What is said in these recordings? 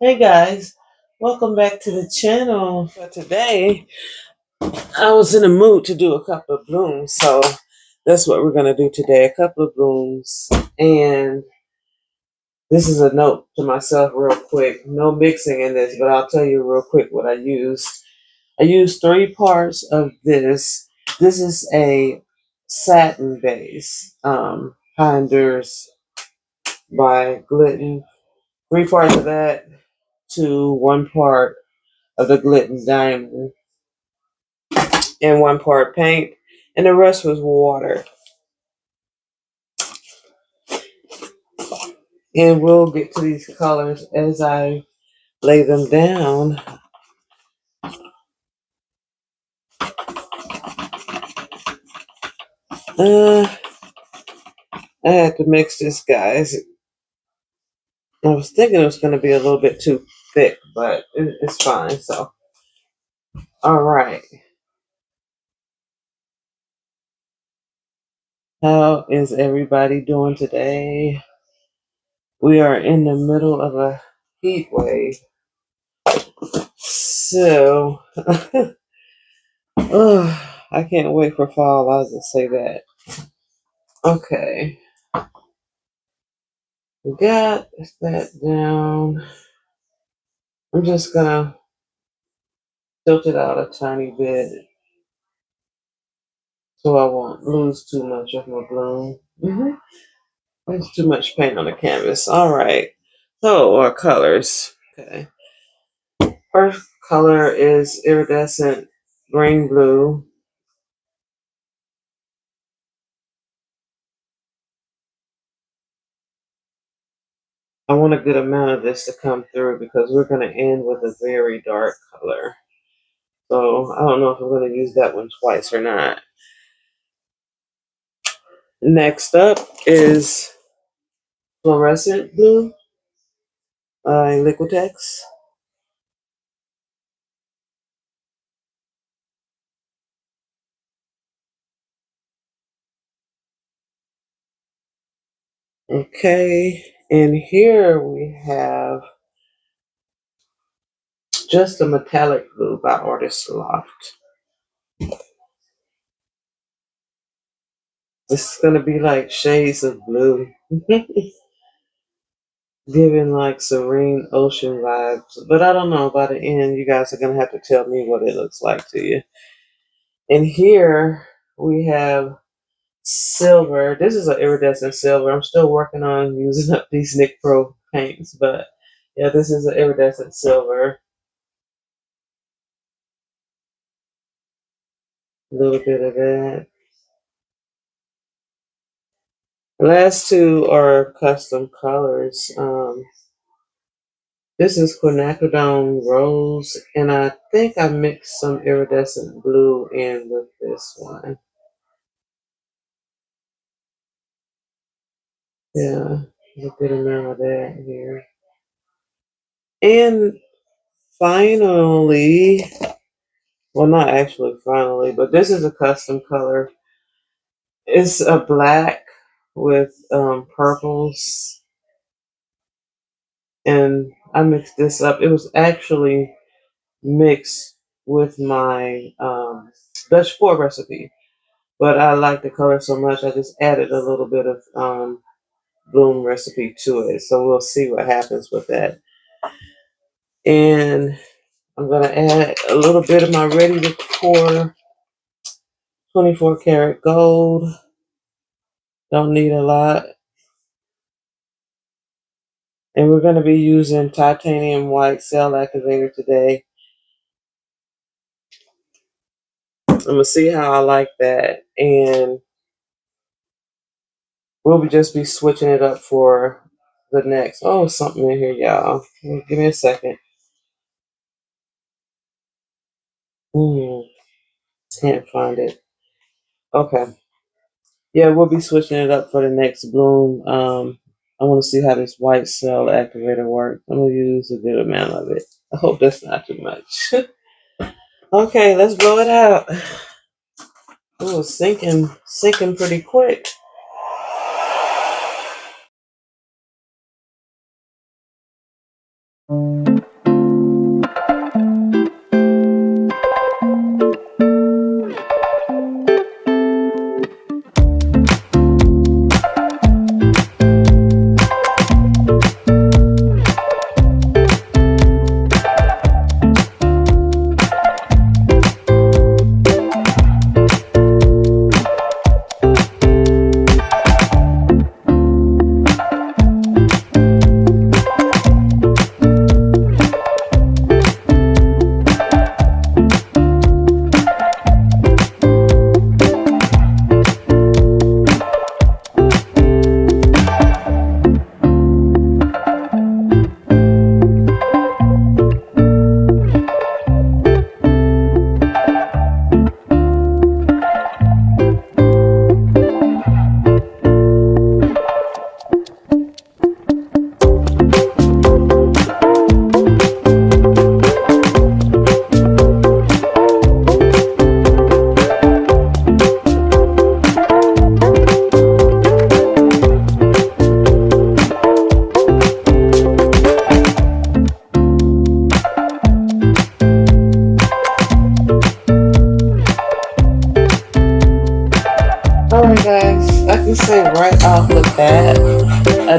Hey guys, welcome back to the channel. For today, I was in the mood to do a couple of blooms, so that's what we're going to do today, a couple of blooms. And this is a note to myself real quick. No mixing in this, but I'll tell you real quick what I used. I used 3 parts of this. This is a satin base, Binders by Glidden. 3 parts of that to 1 part of the Glidden Diamond and 1 part paint, and the rest was water. And we'll get to these colors as I lay them down. I had to mix this, guys. I was thinking it was going to be a little bit too thick, but it's fine. So, all right. How is everybody doing today? We are in the middle of a heat wave. So, I can't wait for fall. I'll just say that. Okay. We got that down. I'm just gonna tilt it out a tiny bit so I won't lose too much of my bloom. There's too much paint on the canvas. All right. So, our colors. Okay. First color is iridescent green blue. I want a good amount of this to come through because we're going to end with a very dark color. So, I don't know if I'm going to use that one twice or not. Next up is fluorescent blue by Liquitex. Okay, and here we have just a metallic blue by Artist Loft. This is going to be like shades of blue. Giving like serene ocean vibes. But I don't know, by the end, you guys are going to have to tell me what it looks like to you. And here we have silver. This is an iridescent silver. I'm still working on using up these Nick Pro paints. But yeah, this is an iridescent silver. A little bit of that. The last 2 are custom colors. This is quinacridone rose, and I think I mixed some iridescent blue in with this one. Yeah, a good amount of that here. And finally, well, not actually finally, but this is a custom color. It's a black with purples, and I mixed this up. It was actually mixed with my Dutch pour recipe, but I like the color so much I just added a little bit of Bloom recipe to it. So we'll see what happens with that. And I'm going to add a little bit of my ready to pour 24 karat gold. Don't need a lot. And we're going to be using titanium white cell activator today. I'm going to see how I like that. And we'll just be switching it up for the next. Oh, something in here, y'all. Give me a second. Can't find it. Okay. Yeah, we'll be switching it up for the next bloom. I want to see how this white cell activator works. I'm going to use a good amount of it. I hope that's not too much. Okay, let's blow it out. Oh, it's sinking pretty quick.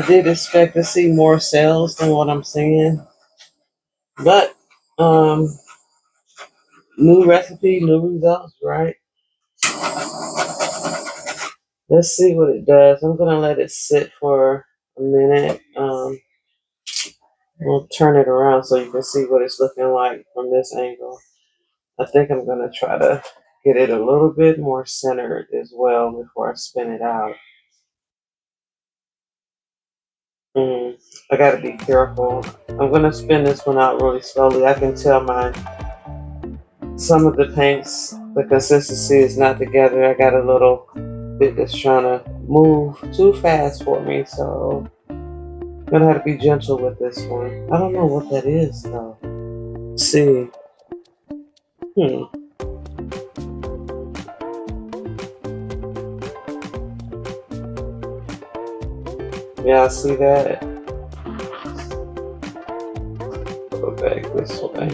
I did expect to see more sales than what I'm seeing. But new recipe, new results, right? Let's see what it does. I'm gonna let it sit for a minute. We'll turn it around so you can see what it's looking like from this angle. I think I'm gonna try to get it a little bit more centered as well before I spin it out. I gotta be careful. I'm gonna spin this one out really slowly. I can tell some of the paints, the consistency is not together. I got a little bit that's trying to move too fast for me, so I'm gonna have to be gentle with this one. I don't know what that is though. Let's see. Yeah, see that? Go back this way.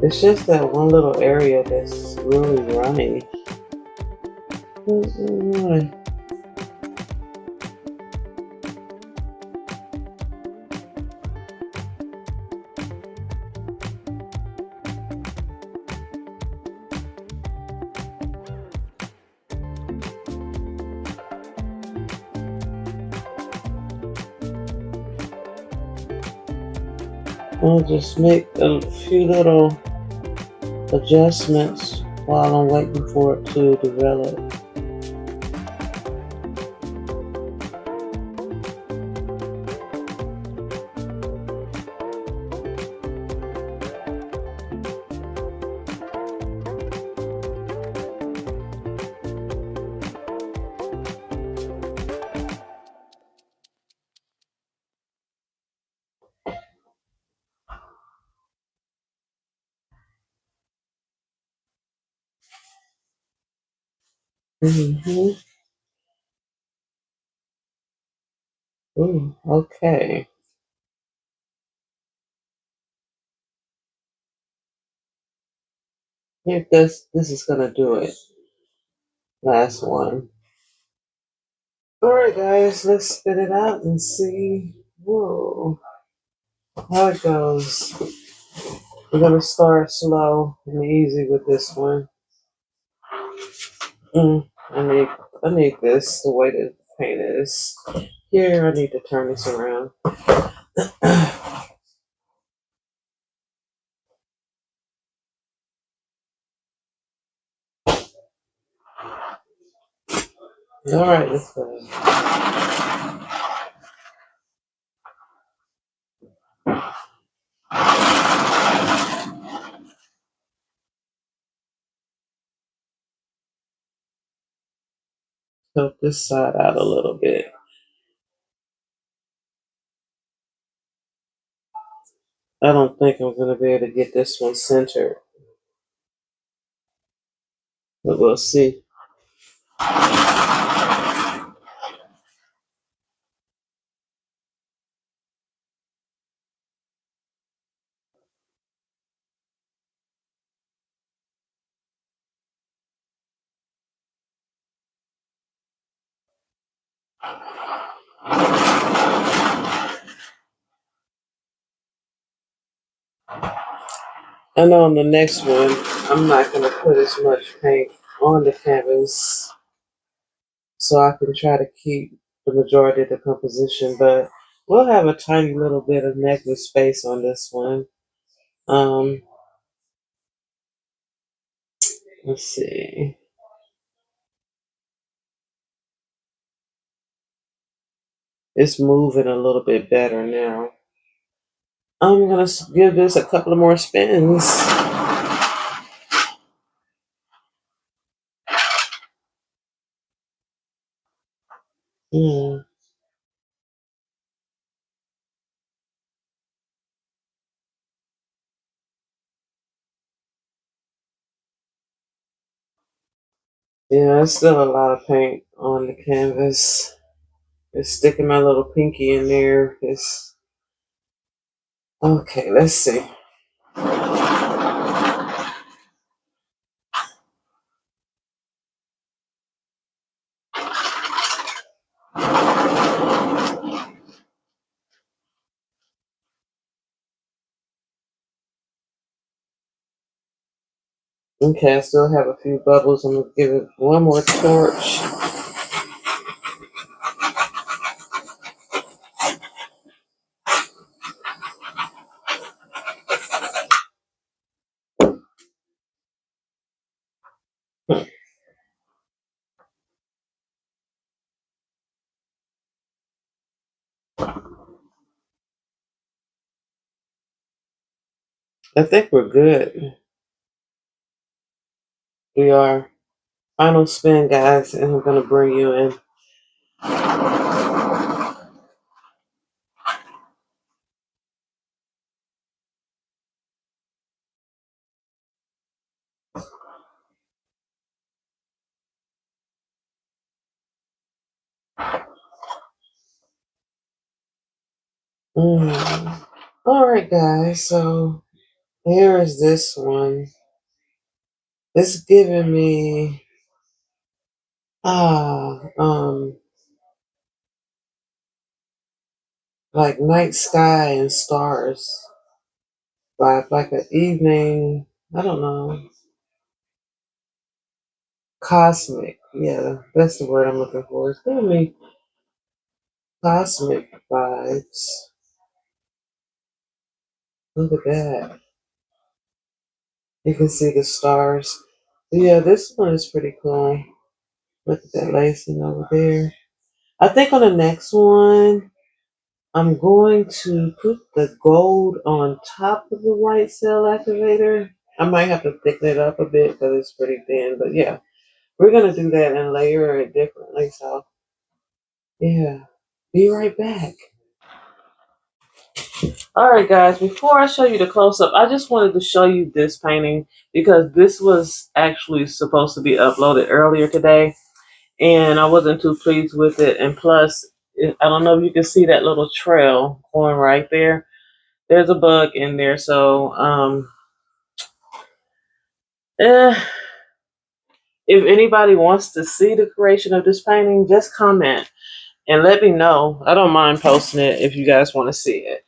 It's just that one little area that's really runny. I'll just make a few little adjustments while I'm waiting for it to develop. Mm-hmm. Ooh, okay. I think this is gonna do it. Last one. Alright guys, let's spit it out and see how it goes. We're gonna start slow and easy with this one. I need this the way the paint is. Here, I need to turn this around. Alright, let's go. Help this side out a little bit. I don't think I'm going to be able to get this one centered, but we'll see. I know on the next one, I'm not going to put as much paint on the canvas, so I can try to keep the majority of the composition, but we'll have a tiny little bit of negative space on this one. Let's see. It's moving a little bit better now. I'm going to give this a couple of more spins. Hmm. Yeah, there's still a lot of paint on the canvas. It's sticking my little pinky in there. It's okay. Let's see. Okay, I still have a few bubbles. I'm going to give it one more torch. I think we're good. We are. Final spin, guys, and I'm going to bring you in. All right, guys, so here is this one. It's giving me ah like night sky and stars vibe, like an evening. I don't know, cosmic. Yeah, that's the word I'm looking for. It's giving me cosmic vibes. Look at that. You can see the stars. Yeah, this one is pretty cool. Look at that lacing over there. I think on the next one, I'm going to put the gold on top of the white cell activator. I might have to thicken it up a bit because it's pretty thin. But yeah, we're going to do that and layer it differently. So yeah, be right back. All right, guys, before I show you the close-up, I just wanted to show you this painting because this was actually supposed to be uploaded earlier today, and I wasn't too pleased with it. And plus, I don't know if you can see that little trail going right there. There's a bug in there, so eh, if anybody wants to see the creation of this painting, just comment and let me know. I don't mind posting it if you guys want to see it.